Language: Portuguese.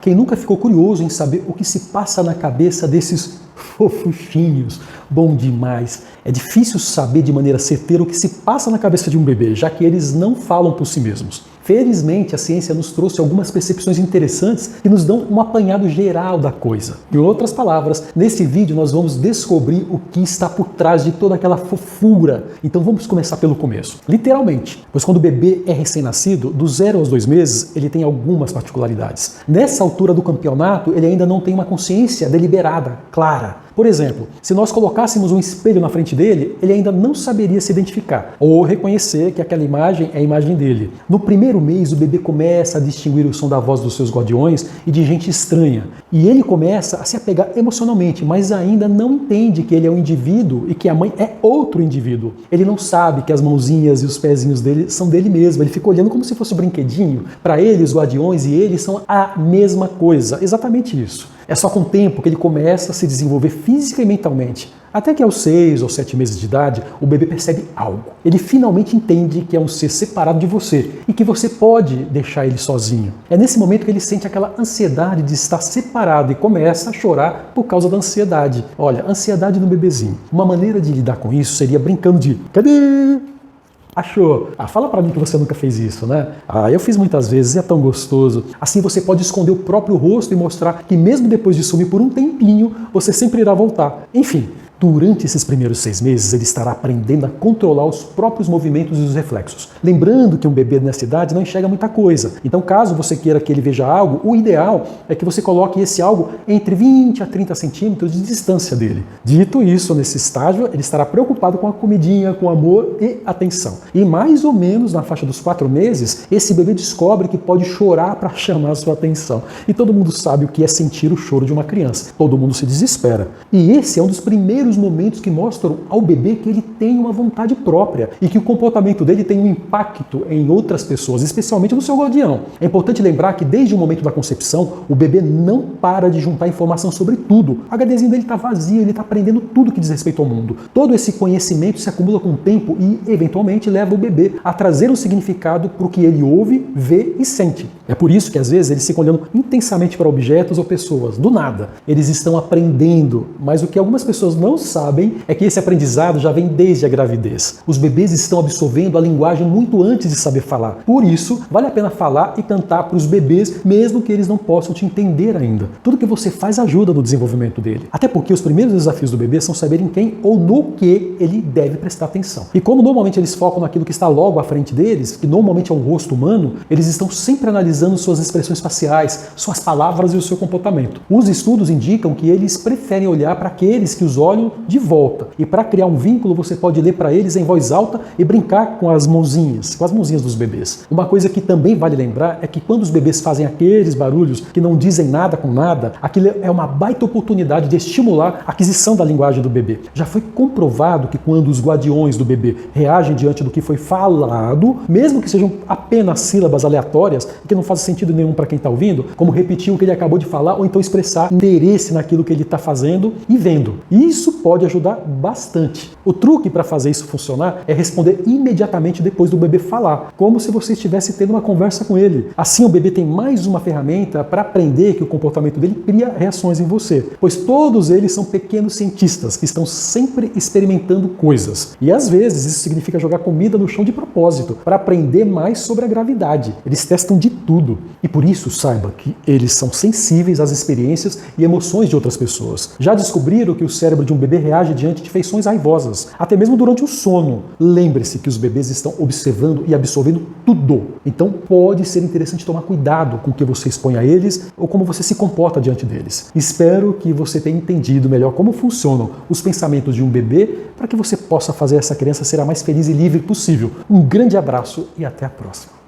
Quem nunca ficou curioso em saber o que se passa na cabeça desses fofuchinhos? Bom demais! É difícil saber de maneira certeira o que se passa na cabeça de um bebê, já que eles não falam por si mesmos. Felizmente, a ciência nos trouxe algumas percepções interessantes que nos dão um apanhado geral da coisa. Em outras palavras, nesse vídeo nós vamos descobrir o que está por trás de toda aquela fofura. Então vamos começar pelo começo. Literalmente, pois quando o bebê é recém-nascido, do 0 aos 2 meses, ele tem algumas particularidades. Nessa altura do campeonato, ele ainda não tem uma consciência deliberada, clara. Por exemplo, se nós colocássemos um espelho na frente dele, ele ainda não saberia se identificar ou reconhecer que aquela imagem é a imagem dele. No primeiro mês, o bebê começa a distinguir o som da voz dos seus guardiões e de gente estranha. E ele começa a se apegar emocionalmente, mas ainda não entende que ele é um indivíduo e que a mãe é outro indivíduo. Ele não sabe que as mãozinhas e os pezinhos dele são dele mesmo. Ele fica olhando como se fosse um brinquedinho. Para ele, os guardiões e ele são a mesma coisa. Exatamente isso. É só com o tempo que ele começa a se desenvolver física e mentalmente. Até que aos 6 ou 7 meses de idade, o bebê percebe algo. Ele finalmente entende que é um ser separado de você e que você pode deixar ele sozinho. É nesse momento que ele sente aquela ansiedade de estar separado e começa a chorar por causa da ansiedade. Olha, ansiedade no bebezinho. Uma maneira de lidar com isso seria brincando de "Cadê? Achou? Fala pra mim que você nunca fez isso, né? Eu fiz muitas vezes, é tão gostoso. Assim você pode esconder o próprio rosto e mostrar que mesmo depois de sumir por um tempinho, você sempre irá voltar. Enfim, durante esses primeiros 6 meses, ele estará aprendendo a controlar os próprios movimentos e os reflexos. Lembrando que um bebê nessa idade não enxerga muita coisa. Então, caso você queira que ele veja algo, o ideal é que você coloque esse algo entre 20 a 30 centímetros de distância dele. Dito isso, nesse estágio, ele estará preocupado com a comidinha, com amor e atenção. E mais ou menos na faixa dos 4 meses, esse bebê descobre que pode chorar para chamar a sua atenção. E todo mundo sabe o que é sentir o choro de uma criança. Todo mundo se desespera. E esse é um dos primeiros momentos que mostram ao bebê que ele tem uma vontade própria e que o comportamento dele tem um impacto em outras pessoas, especialmente no seu guardião. É importante lembrar que desde o momento da concepção, o bebê não para de juntar informação sobre tudo. O HDzinho dele está vazio, ele está aprendendo tudo que diz respeito ao mundo. Todo esse conhecimento se acumula com o tempo e, eventualmente, leva o bebê a trazer um significado para o que ele ouve, vê e sente. É por isso que, às vezes, eles ficam olhando intensamente para objetos ou pessoas, do nada. Eles estão aprendendo, mas o que algumas pessoas não sabem é que esse aprendizado já vem desde a gravidez. Os bebês estão absorvendo a linguagem muito antes de saber falar. Por isso, vale a pena falar e cantar para os bebês, mesmo que eles não possam te entender ainda. Tudo que você faz ajuda no desenvolvimento dele. Até porque os primeiros desafios do bebê são saber em quem ou no que ele deve prestar atenção. E como normalmente eles focam naquilo que está logo à frente deles, que normalmente é um rosto humano, eles estão sempre analisando suas expressões faciais, suas palavras e o seu comportamento. Os estudos indicam que eles preferem olhar para aqueles que os olham de volta. E para criar um vínculo, você pode ler para eles em voz alta e brincar com as mãozinhas dos bebês. Uma coisa que também vale lembrar é que quando os bebês fazem aqueles barulhos que não dizem nada com nada, aquilo é uma baita oportunidade de estimular a aquisição da linguagem do bebê. Já foi comprovado que quando os guardiões do bebê reagem diante do que foi falado, mesmo que sejam apenas sílabas aleatórias, que não fazem sentido nenhum para quem está ouvindo, como repetir o que ele acabou de falar ou então expressar interesse naquilo que ele está fazendo e vendo. Isso pode ajudar bastante. O truque para fazer isso funcionar é responder imediatamente depois do bebê falar, como se você estivesse tendo uma conversa com ele. Assim o bebê tem mais uma ferramenta para aprender que o comportamento dele cria reações em você, pois todos eles são pequenos cientistas que estão sempre experimentando coisas. E às vezes isso significa jogar comida no chão de propósito, para aprender mais sobre a gravidade. Eles testam de tudo. E por isso saiba que eles são sensíveis às experiências e emoções de outras pessoas. Já descobriram que o cérebro de um bebê reage diante de feições raivosas, até mesmo durante o sono. Lembre-se que os bebês estão observando e absorvendo tudo. Então pode ser interessante tomar cuidado com o que você expõe a eles ou como você se comporta diante deles. Espero que você tenha entendido melhor como funcionam os pensamentos de um bebê para que você possa fazer essa criança ser a mais feliz e livre possível. Um grande abraço e até a próxima.